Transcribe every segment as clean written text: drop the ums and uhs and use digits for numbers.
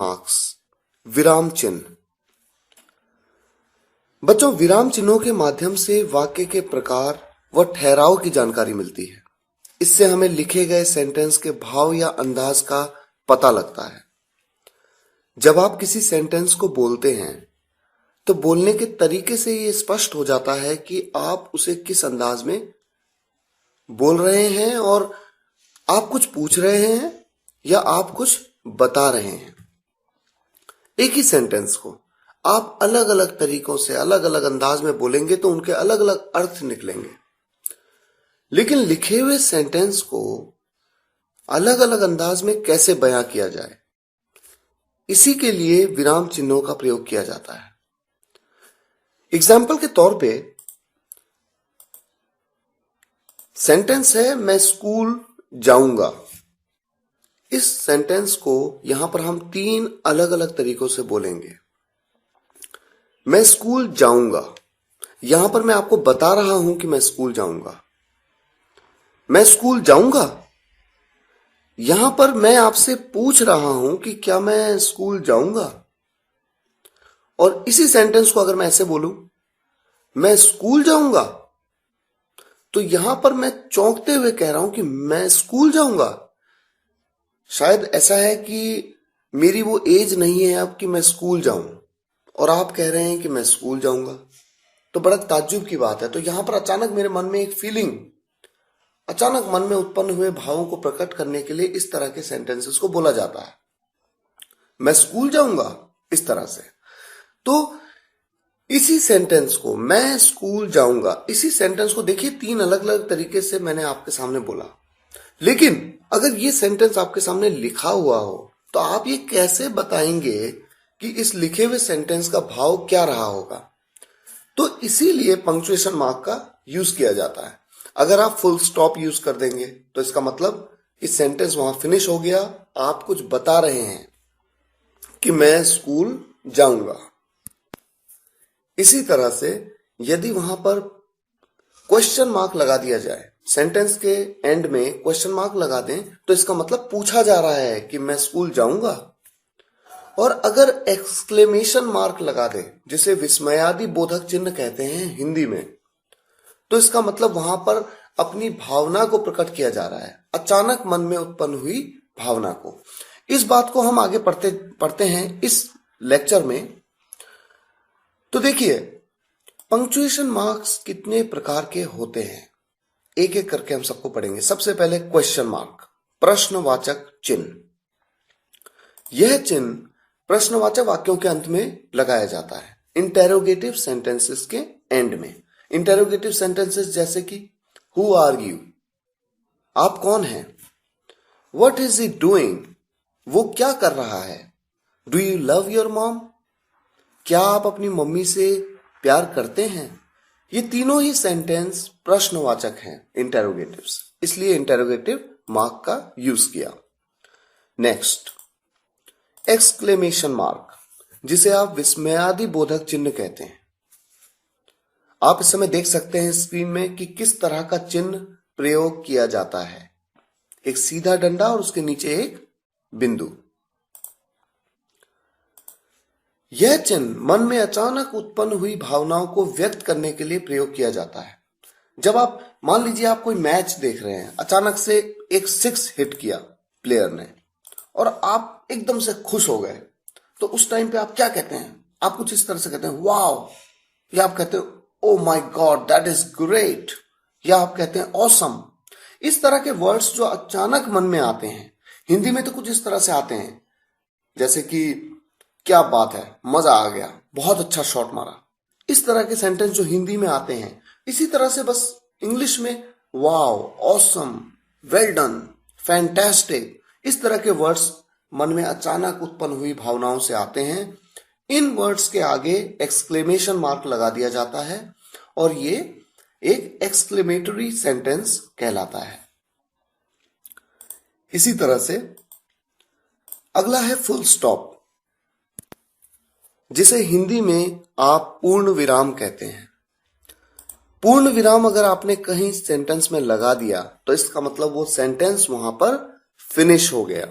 Marks, विराम चिन्ह। बच्चों, विराम चिन्हों के माध्यम से वाक्य के प्रकार व ठहराव की जानकारी मिलती है। इससे हमें लिखे गए सेंटेंस के भाव या अंदाज का पता लगता है। जब आप किसी सेंटेंस को बोलते हैं तो बोलने के तरीके से ये स्पष्ट हो जाता है कि आप उसे किस अंदाज में बोल रहे हैं और आप कुछ पूछ रहे हैं या आप कुछ बता रहे हैं। एक ही सेंटेंस को आप अलग अलग तरीकों से अलग अलग अंदाज में बोलेंगे तो उनके अलग अलग अर्थ निकलेंगे। लेकिन लिखे हुए सेंटेंस को अलग अलग अंदाज में कैसे बयां किया जाए, इसी के लिए विराम चिन्हों का प्रयोग किया जाता है। एग्जाम्पल के तौर पे सेंटेंस है, मैं स्कूल जाऊंगा। इस सेंटेंस को यहां पर हम 3 अलग अलग तरीकों से बोलेंगे। मैं स्कूल जाऊंगा, यहां पर मैं आपको बता रहा हूं कि मैं स्कूल जाऊंगा। मैं स्कूल जाऊंगा, यहां पर मैं आपसे पूछ रहा हूं कि क्या मैं स्कूल जाऊंगा। और इसी सेंटेंस को अगर मैं ऐसे बोलूं, मैं स्कूल जाऊंगा, तो यहां पर मैं चौंकते हुए कह रहा हूं कि मैं स्कूल जाऊंगा। शायद ऐसा है कि मेरी वो एज नहीं है अब कि मैं स्कूल जाऊं और आप कह रहे हैं कि मैं स्कूल जाऊंगा, तो बड़ा ताज्जुब की बात है। तो यहां पर अचानक मेरे मन में एक फीलिंग, अचानक मन में उत्पन्न हुए भावों को प्रकट करने के लिए इस तरह के सेंटेंसेस को बोला जाता है। मैं स्कूल जाऊंगा, इस तरह से। तो इसी सेंटेंस को, मैं स्कूल जाऊंगा, इसी सेंटेंस को देखिए 3 अलग अलग तरीके से मैंने आपके सामने बोला। लेकिन अगर ये सेंटेंस आपके सामने लिखा हुआ हो तो आप ये कैसे बताएंगे कि इस लिखे हुए सेंटेंस का भाव क्या रहा होगा। तो इसीलिए पंक्चुएशन मार्क का यूज किया जाता है। अगर आप फुल स्टॉप यूज कर देंगे तो इसका मतलब इस सेंटेंस वहां फिनिश हो गया, आप कुछ बता रहे हैं कि मैं स्कूल जाऊंगा। इसी तरह से यदि वहां पर क्वेश्चन मार्क लगा दिया जाए, सेंटेंस के एंड में क्वेश्चन मार्क लगा दें, तो इसका मतलब पूछा जा रहा है कि मैं स्कूल जाऊंगा। और अगर एक्सक्लेमेशन मार्क लगा दें, जिसे विस्मयादि बोधक चिन्ह कहते हैं हिंदी में, तो इसका मतलब वहां पर अपनी भावना को प्रकट किया जा रहा है, अचानक मन में उत्पन्न हुई भावना को। इस बात को हम आगे पढ़ते हैं इस लेक्चर में। तो देखिए, पंक्चुएशन मार्क्स कितने प्रकार के होते हैं, एक एक करके हम सबको पढ़ेंगे। सबसे पहले क्वेश्चन मार्क, प्रश्नवाचक चिन्ह। यह चिन्ह प्रश्नवाचक वाक्यों के अंत में लगाया जाता है, इंटेरोगेटिव सेंटेंसेस के एंड में। इंटेरोगेटिव सेंटेंसेस जैसे कि हु आर यू, आप कौन हैं। व्हाट इज ही डूइंग, वो क्या कर रहा है। Do you love your mom, क्या आप अपनी मम्मी से प्यार करते हैं। ये तीनों ही सेंटेंस प्रश्नवाचक हैं, इंटेरोगेटिव्स, इसलिए इंटेरोगेटिव मार्क का यूज किया। नेक्स्ट, एक्सक्लेमेशन मार्क, जिसे आप विस्मयादि बोधक चिन्ह कहते हैं। आप इस समय देख सकते हैं स्क्रीन में कि किस तरह का चिन्ह प्रयोग किया जाता है। एक सीधा डंडा और उसके नीचे एक बिंदु। यह चिन्ह मन में अचानक उत्पन्न हुई भावनाओं को व्यक्त करने के लिए प्रयोग किया जाता है। जब आप मान लीजिए आप कोई मैच देख रहे हैं, अचानक से एक 6 हिट किया प्लेयर ने और आप एकदम से खुश हो गए, तो उस टाइम पे आप क्या कहते हैं। आप कुछ इस तरह से कहते हैं वाव, या आप कहते हैं oh my God that is great, या आप कहते हैं ऑसम। इस तरह के वर्ड्स जो अचानक मन में आते हैं, हिंदी में तो कुछ इस तरह से आते हैं जैसे कि क्या बात है, मजा आ गया, बहुत अच्छा शॉट मारा। इस तरह के सेंटेंस जो हिंदी में आते हैं, इसी तरह से बस इंग्लिश में वाव, ऑसम, वेल डन, फैंटास्टिक, इस तरह के वर्ड्स मन में अचानक उत्पन्न हुई भावनाओं से आते हैं। इन वर्ड्स के आगे एक्सक्लेमेशन मार्क लगा दिया जाता है और ये एक एक्सक्लेमेटरी सेंटेंस कहलाता है। इसी तरह से अगला है फुल स्टॉप, जिसे हिंदी में आप पूर्ण विराम कहते हैं। पूर्ण विराम अगर आपने कहीं सेंटेंस में लगा दिया तो इसका मतलब वो सेंटेंस वहां पर फिनिश हो गया।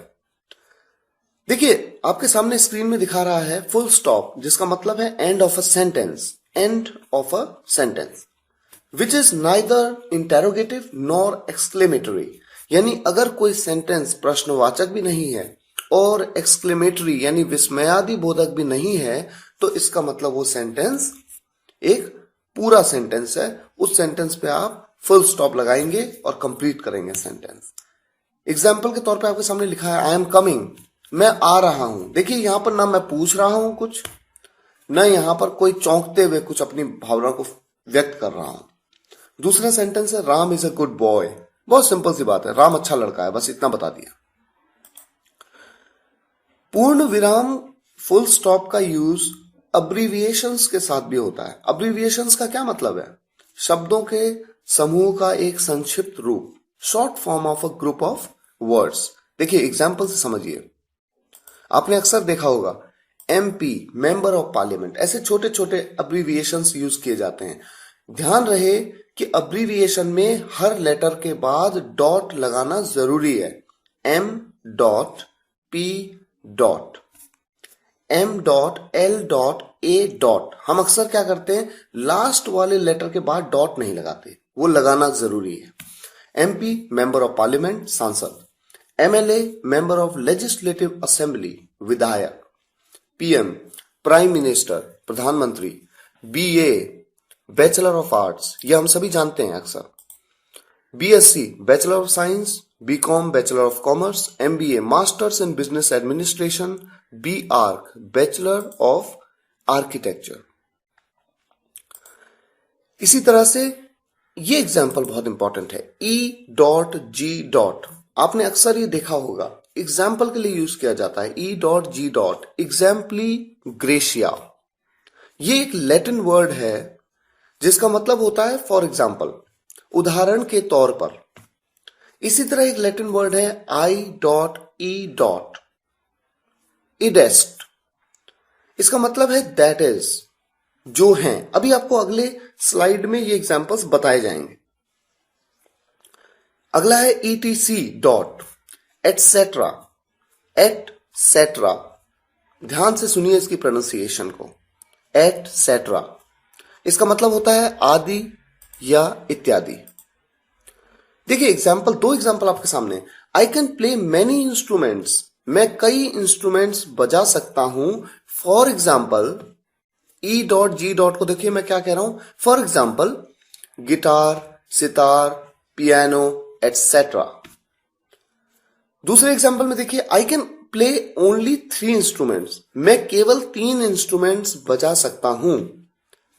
देखिए आपके सामने स्क्रीन में दिखा रहा है फुल स्टॉप, जिसका मतलब है end of a sentence, end of a sentence which is neither interrogative nor exclamatory. यानी अगर कोई सेंटेंस प्रश्नवाचक भी नहीं है और एक्सक्लेमेटरी यानी विस्मयादि बोधक भी नहीं है, तो इसका मतलब वो सेंटेंस एक पूरा सेंटेंस है। उस सेंटेंस पे आप फुल स्टॉप लगाएंगे और कंप्लीट करेंगे सेंटेंस। एग्जाम्पल के तौर पे आपके सामने लिखा है आई एम कमिंग, मैं आ रहा हूं। देखिए यहां पर ना मैं पूछ रहा हूं कुछ, ना यहां पर कोई चौंकते हुए कुछ अपनी भावना को व्यक्त कर रहा हूं। दूसरा सेंटेंस है Ram is a good boy. बहुत सिंपल सी बात है, राम अच्छा लड़का है, बस इतना बता दिया। पूर्ण विराम फुल स्टॉप का यूज अब्रीविएशंस के साथ भी होता है। अब्रीविएशंस का क्या मतलब है? शब्दों के समूह का एक संक्षिप्त रूप, short form of a group of words. देखिए एग्जाम्पल से समझिए। आपने अक्सर देखा होगा एमपी, मेंबर ऑफ पार्लियामेंट, ऐसे छोटे छोटे अब्रीविएशंस यूज किए जाते हैं। ध्यान रहे कि अब्रीविएशन में हर लेटर के बाद डॉट लगाना जरूरी है। M dot, P dot, M dot, L dot, A dot. हम अक्सर क्या करते हैं, लास्ट वाले लेटर के बाद डॉट नहीं लगाते, वो लगाना जरूरी है। एमपी मेंबर ऑफ पार्लियामेंट, सांसद। MLA member of legislative assembly, विधायक। पीएम प्राइम मिनिस्टर, प्रधानमंत्री। बीए बैचलर ऑफ आर्ट्स, ये हम सभी जानते हैं अक्सर। BSc bachelor of science, BCom bachelor of commerce, MBA masters in business administration, B arch bachelor of architecture. इसी तरह से ये एग्जाम्पल बहुत इंपॉर्टेंट है, ई डॉट जी डॉट। आपने अक्सर ये देखा होगा, एग्जाम्पल के लिए यूज किया जाता है E dot G dot, एग्जाम्पली gratia. ये एक लैटिन वर्ड है जिसका मतलब होता है फॉर एग्जाम्पल, उदाहरण के तौर पर। इसी तरह एक लैटिन वर्ड है आई डॉट ई डॉट, इडेस्ट। इसका मतलब है दैट इज, जो हैं। अभी आपको अगले स्लाइड में ये एग्जांपल्स बताए जाएंगे। अगला है ETC डॉट, एटसेट्रा, एटसेट्रा। ध्यान से सुनिए इसकी प्रोनाउंसिएशन को, एटसेट्रा। इसका मतलब होता है आदि या इत्यादि। देखिए एग्जाम्पल, दो एग्जाम्पल आपके सामने। I can play many instruments, मैं कई इंस्ट्रूमेंट्स बजा सकता हूं। For example, E dot G dot को देखिए मैं क्या कह रहा हूं, for example guitar, sitar, piano etcetera. दूसरे एग्जाम्पल में देखिए I can play only 3 instruments, मैं केवल 3 इंस्ट्रूमेंट्स बजा सकता हूं,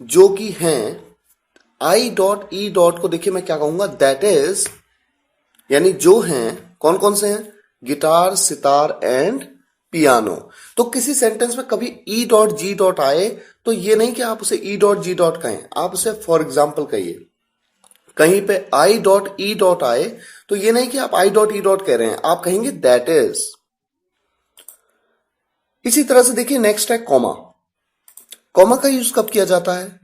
जो कि हैं। आई डॉट ई डॉट को देखिए मैं क्या कहूंगा, दैट इज, यानी जो हैं, कौन कौन से हैं, गिटार, सितार एंड पियानो। तो किसी सेंटेंस में कभी ई डॉट जी डॉट आए तो ये नहीं कि आप उसे ई डॉट जी डॉट कहें, आप उसे फॉर एग्जाम्पल कहिए। कहीं पे आई डॉट ई डॉट आए तो ये नहीं कि आप आई डॉट ई डॉट कह रहे हैं, आप कहेंगे दैट इज। इसी तरह से देखिए नेक्स्ट है कॉमा। कॉमा का यूज कब किया जाता है?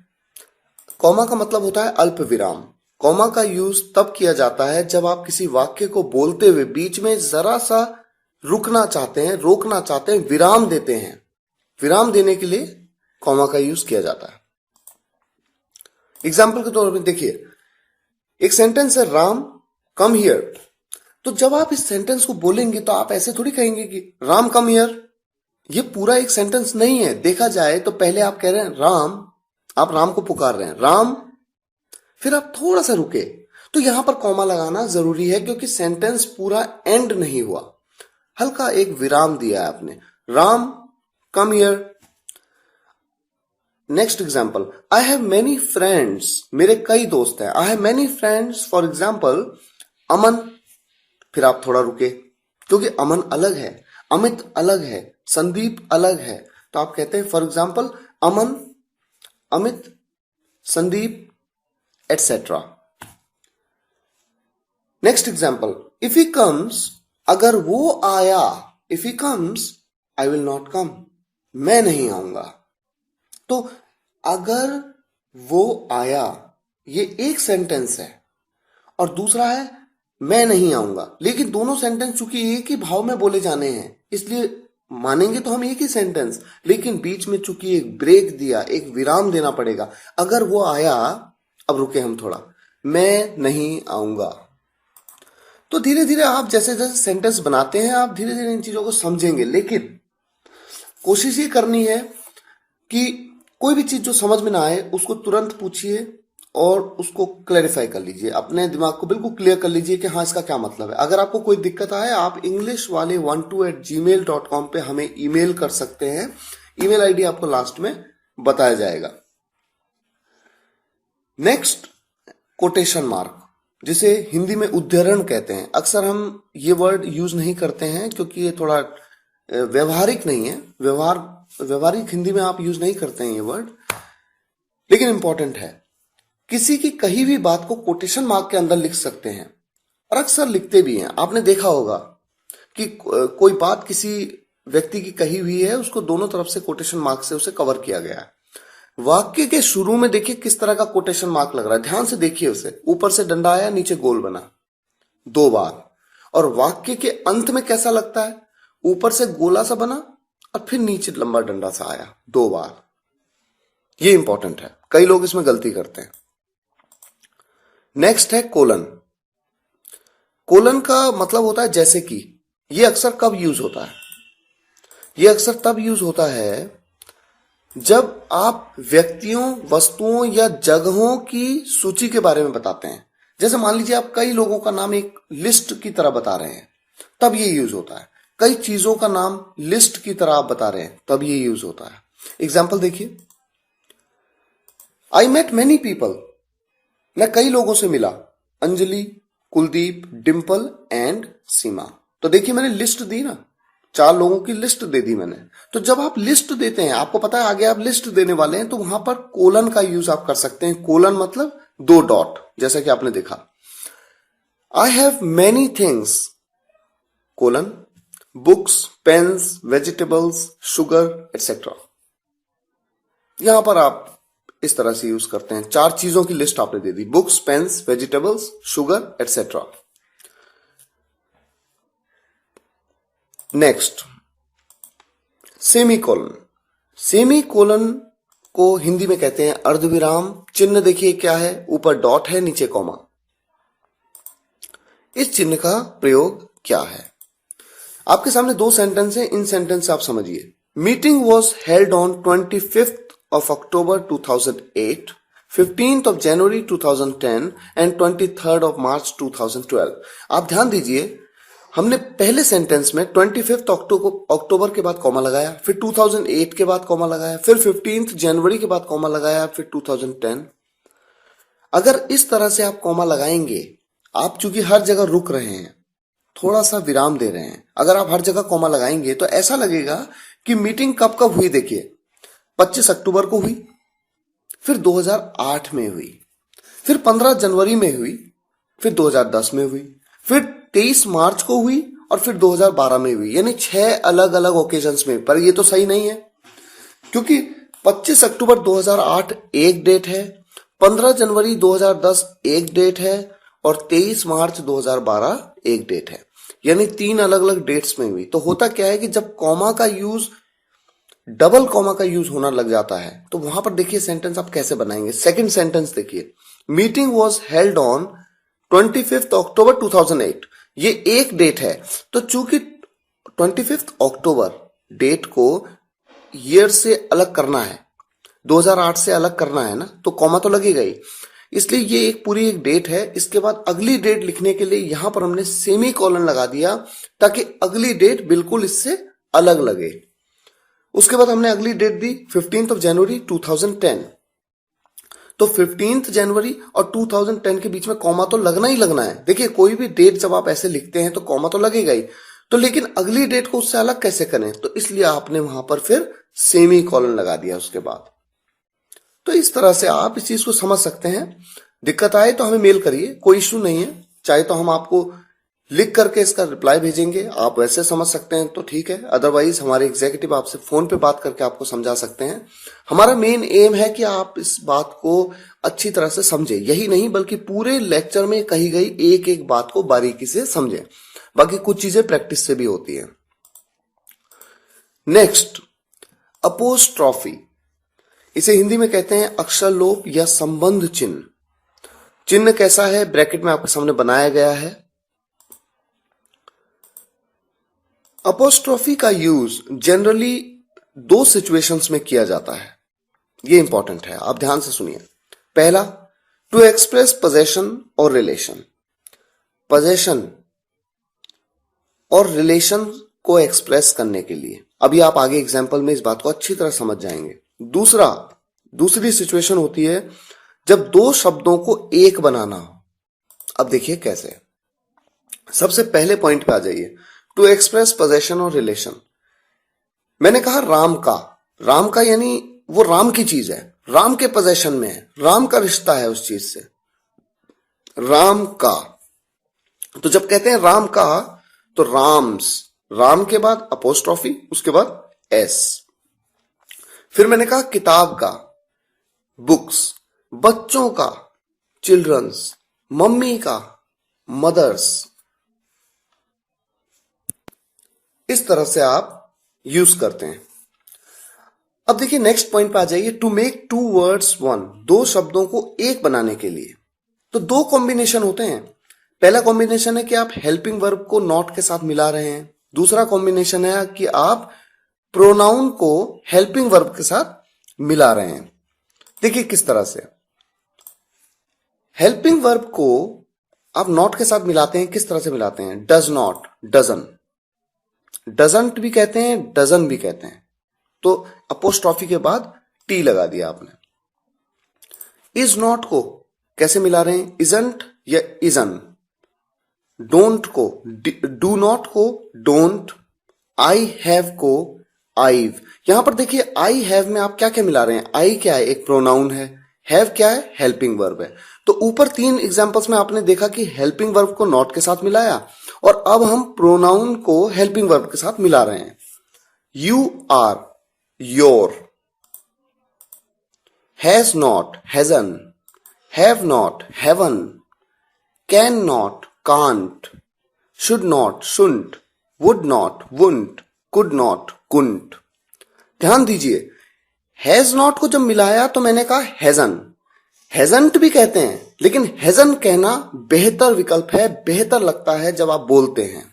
कॉमा का मतलब होता है अल्प विराम। कॉमा का यूज तब किया जाता है जब आप किसी वाक्य को बोलते हुए बीच में जरा सा रुकना चाहते हैं, रोकना चाहते हैं, विराम देते हैं। विराम देने के लिए कॉमा का यूज किया जाता है। एग्जाम्पल के तौर पर देखिए, एक सेंटेंस है राम कम हियर। तो जब आप इस सेंटेंस को बोलेंगे तो आप ऐसे थोड़ी कहेंगे कि राम कम हियर। ये पूरा एक सेंटेंस नहीं है। देखा जाए तो पहले आप कह रहे हैं राम, आप राम को पुकार रहे हैं राम, फिर आप थोड़ा सा रुके, तो यहां पर कॉमा लगाना जरूरी है क्योंकि सेंटेंस पूरा एंड नहीं हुआ, हल्का एक विराम दिया है आपने, Ram come here. Next example, I have many friends, मेरे कई दोस्त हैं। I have many friends for example Aman, फिर आप थोड़ा रुके क्योंकि अमन अलग है, अमित अलग है, संदीप अलग है, तो आप कहते हैं for example Aman, Amit, Sandeep etcetera. Next example, if he comes, अगर वो आया, if he comes I will not come, मैं नहीं आऊंगा। तो अगर वो आया, ये एक सेंटेंस है और दूसरा है मैं नहीं आऊंगा, लेकिन दोनों सेंटेंस चूंकि एक ही भाव में बोले जाने हैं इसलिए मानेंगे तो हम एक ही सेंटेंस, लेकिन बीच में चूंकि एक ब्रेक दिया, एक विराम देना पड़ेगा। अगर वो आया, अब रुके हम थोड़ा, मैं नहीं आऊंगा, तो धीरे धीरे आप जैसे जैसे सेंटेंस बनाते हैं आप धीरे धीरे इन चीजों को समझेंगे। लेकिन कोशिश ये करनी है कि कोई भी चीज जो समझ में ना आए उसको तुरंत पूछिए और उसको क्लैरिफाई कर लीजिए, अपने दिमाग को बिल्कुल क्लियर कर लीजिए कि हाँ इसका क्या मतलब है। अगर आपको कोई दिक्कत आए आप इंग्लिश वाले 12@gmail.com पे हमें ईमेल कर सकते हैं। ईमेल आईडी आपको लास्ट में बताया जाएगा। नेक्स्ट, कोटेशन मार्क, जिसे हिंदी में उद्धरण कहते हैं। अक्सर हम ये वर्ड यूज नहीं करते हैं क्योंकि ये थोड़ा व्यवहारिक नहीं है, व्यवहारिक हिंदी में आप यूज नहीं करते हैं ये वर्ड, लेकिन इंपॉर्टेंट है। किसी की कही हुई बात को कोटेशन मार्क के अंदर लिख सकते हैं और अक्सर लिखते भी हैं। आपने देखा होगा कि कोई बात किसी व्यक्ति की कही हुई है, उसको दोनों तरफ से कोटेशन मार्क से उसे कवर किया गया है। वाक्य के शुरू में देखिए किस तरह का कोटेशन मार्क लग रहा है, ध्यान से देखिए उसे। ऊपर से डंडा आया, नीचे गोल बना 2 बार। और वाक्य के अंत में कैसा लगता है, ऊपर से गोला सा बना और फिर नीचे लंबा डंडा सा आया 2 बार। ये इंपॉर्टेंट है, कई लोग इसमें गलती करते हैं। नेक्स्ट है कोलन। कोलन का मतलब होता है जैसे कि। ये अक्सर कब यूज होता है, ये अक्सर तब यूज होता है जब आप व्यक्तियों, वस्तुओं या जगहों की सूची के बारे में बताते हैं। जैसे मान लीजिए आप कई लोगों का नाम एक लिस्ट की तरह बता रहे हैं, तब ये यूज होता है। कई चीजों का नाम लिस्ट की तरह आप बता रहे हैं, तब ये यूज होता है। एग्जाम्पल देखिए, आई मेट मैनी पीपल, मैं कई लोगों से मिला। अंजलि, कुलदीप, डिंपल एंड सीमा। तो देखिए मैंने लिस्ट दी ना, 4 लोगों की लिस्ट दे दी मैंने। तो जब आप लिस्ट देते हैं, आपको पता है आगे आप लिस्ट देने वाले हैं, तो वहां पर कोलन का यूज आप कर सकते हैं। कोलन मतलब 2 डॉट, जैसा कि आपने देखा। I have many things, colon, books, pens, vegetables, sugar etcetera. यहां पर आप इस तरह से यूज करते हैं। 4 चीजों की लिस्ट आपने दे दी, books, pens, vegetables, sugar etcetera. Next, semicolon. Semicolon को हिंदी में कहते हैं अर्धविराम चिन्ह। देखिए क्या है, ऊपर डॉट है, नीचे कॉमा। इस चिन्ह का प्रयोग क्या है? आपके सामने 2 सेंटेंस हैं, इन सेंटेंस से आप समझिए। Meeting was held on 25th of October 2008, 15th of January 2010 and 23rd of March 2012। आप ध्यान दीजिए, हमने पहले सेंटेंस में 25th अक्टूबर के बाद कॉमा लगाया, फिर 2008 के बाद कॉमा लगाया, फिर 15th जनवरी के बाद कॉमा लगाया, फिर 2010। अगर इस तरह से आप कॉमा लगाएंगे, आप चूंकि हर जगह रुक रहे हैं, थोड़ा सा विराम दे रहे हैं, अगर आप हर जगह कॉमा लगाएंगे तो ऐसा लगेगा कि मीटिंग कब कब हुई। देखिए 25 अक्टूबर को हुई, फिर 2008 में हुई, फिर 15 जनवरी में हुई, फिर 2010 में हुई, फिर 23 मार्च को हुई और फिर 2012 में हुई। यानी 6 अलग अलग ओकेजन्स में। पर ये तो सही नहीं है, क्योंकि 25 अक्टूबर 2008 एक डेट है, 15 जनवरी 2010 एक डेट है और 23 मार्च 2012 एक डेट है। यानी 3 अलग अलग डेट्स में हुई। तो होता क्या है कि जब कॉमा का यूज, डबल कॉमा का यूज होना लग जाता है, तो वहां पर देखिए सेंटेंस आप कैसे बनाएंगे। सेकंड सेंटेंस देखिए, meeting was held on 25th अक्टूबर 2008। ये एक डेट है, तो चूंकि 25th अक्टूबर डेट को ईयर से अलग करना है, 2008 से अलग करना है ना, तो कॉमा तो लगेगा ही। इसलिए ये एक पूरी एक डेट है। इसके बाद अगली डेट लिखने के लिए यहां पर हमने सेमी कॉलन लगा दिया, ताकि अगली डेट बिल्कुल इससे अलग लगे। उसके बाद हमने अगली date the 15th of January 2010। तो 15th जनवरी और 2010 के बीच में कॉमा तो लगना ही लगना है। देखिए कोई भी डेट जब आप ऐसे लिखते हैं तो कॉमा तो लगेगा ही, तो लेकिन अगली डेट को उससे अलग कैसे करें, तो इसलिए आपने वहां पर फिर सेमी कॉलन लगा दिया उसके बाद। तो इस तरह से आप इस चीज को समझ सकते हैं। दिक्कत आए तो हमें मेल करिए, कोई इश्यू नहीं है। चाहे तो हम आपको लिख करके इसका रिप्लाई भेजेंगे, आप वैसे समझ सकते हैं तो ठीक है, अदरवाइज हमारे एग्जीक्यूटिव आपसे फोन पे बात करके आपको समझा सकते हैं। हमारा मेन एम है कि आप इस बात को अच्छी तरह से समझें, यही नहीं बल्कि पूरे लेक्चर में कही गई एक एक बात को बारीकी से समझें। बाकी कुछ चीजें प्रैक्टिस से भी होती हैं। नेक्स्ट, अपोस्ट्रॉफी, इसे हिंदी में कहते हैं अक्षर लोप या संबंध चिन्ह। चिन्ह कैसा है, ब्रैकेट में आपके सामने बनाया गया है। अपोस्ट्रॉफी का यूज जनरली दो सिचुएशंस में किया जाता है, ये इंपॉर्टेंट है, आप ध्यान से सुनिए। पहला, टू एक्सप्रेस पोजेशन और रिलेशन, पोजेशन और रिलेशन को एक्सप्रेस करने के लिए। अभी आप आगे एग्जाम्पल में इस बात को अच्छी तरह समझ जाएंगे। दूसरी सिचुएशन होती है जब दो शब्दों को एक बनाना हो। अब देखिए कैसे। सबसे पहले पॉइंट पे आ जाइए, टू एक्सप्रेस पोजेशन और रिलेशन। मैंने कहा राम का यानी वो राम की चीज है, राम के पोजेशन में है, राम का रिश्ता है उस चीज से, राम का। तो जब कहते हैं राम का तो राम्स, राम के बाद अपोस्ट्रॉफी, उसके बाद एस। फिर मैंने कहा किताब का, बुक्स, बच्चों का, चिल्ड्रंस, मम्मी का, मदर्स। इस तरह से आप यूज करते हैं। अब देखिए नेक्स्ट पॉइंट पे आ जाइए, to make two words one, दो शब्दों को एक बनाने के लिए। तो दो कॉम्बिनेशन होते हैं। पहला कॉम्बिनेशन है कि आप हेल्पिंग वर्ब को नॉट के साथ मिला रहे हैं। दूसरा कॉम्बिनेशन है कि आप प्रोनाउन को हेल्पिंग वर्ब के साथ मिला रहे हैं। देखिए किस तरह से। हेल्पिंग वर्ब को आप नॉट के साथ मिलाते हैं, किस तरह से मिलाते हैं? डज नॉट, डजन, डजंट भी कहते हैं, डजन भी कहते हैं। तो अपोस्ट्रॉफी के बाद टी लगा दिया आपने। इज नॉट को कैसे मिला रहे हैं? इजंट या इजन। डोंट को, डू नॉट को डोंट, आई हैव को आईव। यहां पर देखिए आई हैव में आप क्या क्या मिला रहे हैं? आई क्या है? एक प्रोनाउन है। हैव क्या है? हेल्पिंग वर्ब है। तो ऊपर तीन एग्जांपल्स में आपने देखा कि हेल्पिंग वर्ब को नॉट के साथ मिलाया और अब हम प्रोनाउन को हेल्पिंग वर्ब के साथ मिला रहे हैं। You are, your, has not, hasn't, have not, haven't, can not, can't, should not, shouldn't, would not, wouldn't, could not, couldn't. ध्यान दीजिए, हैज नॉट को जब मिलाया तो मैंने कहा हैजन। हैजंट भी कहते हैं, लेकिन हैजन कहना बेहतर विकल्प है, बेहतर लगता है जब आप बोलते हैं।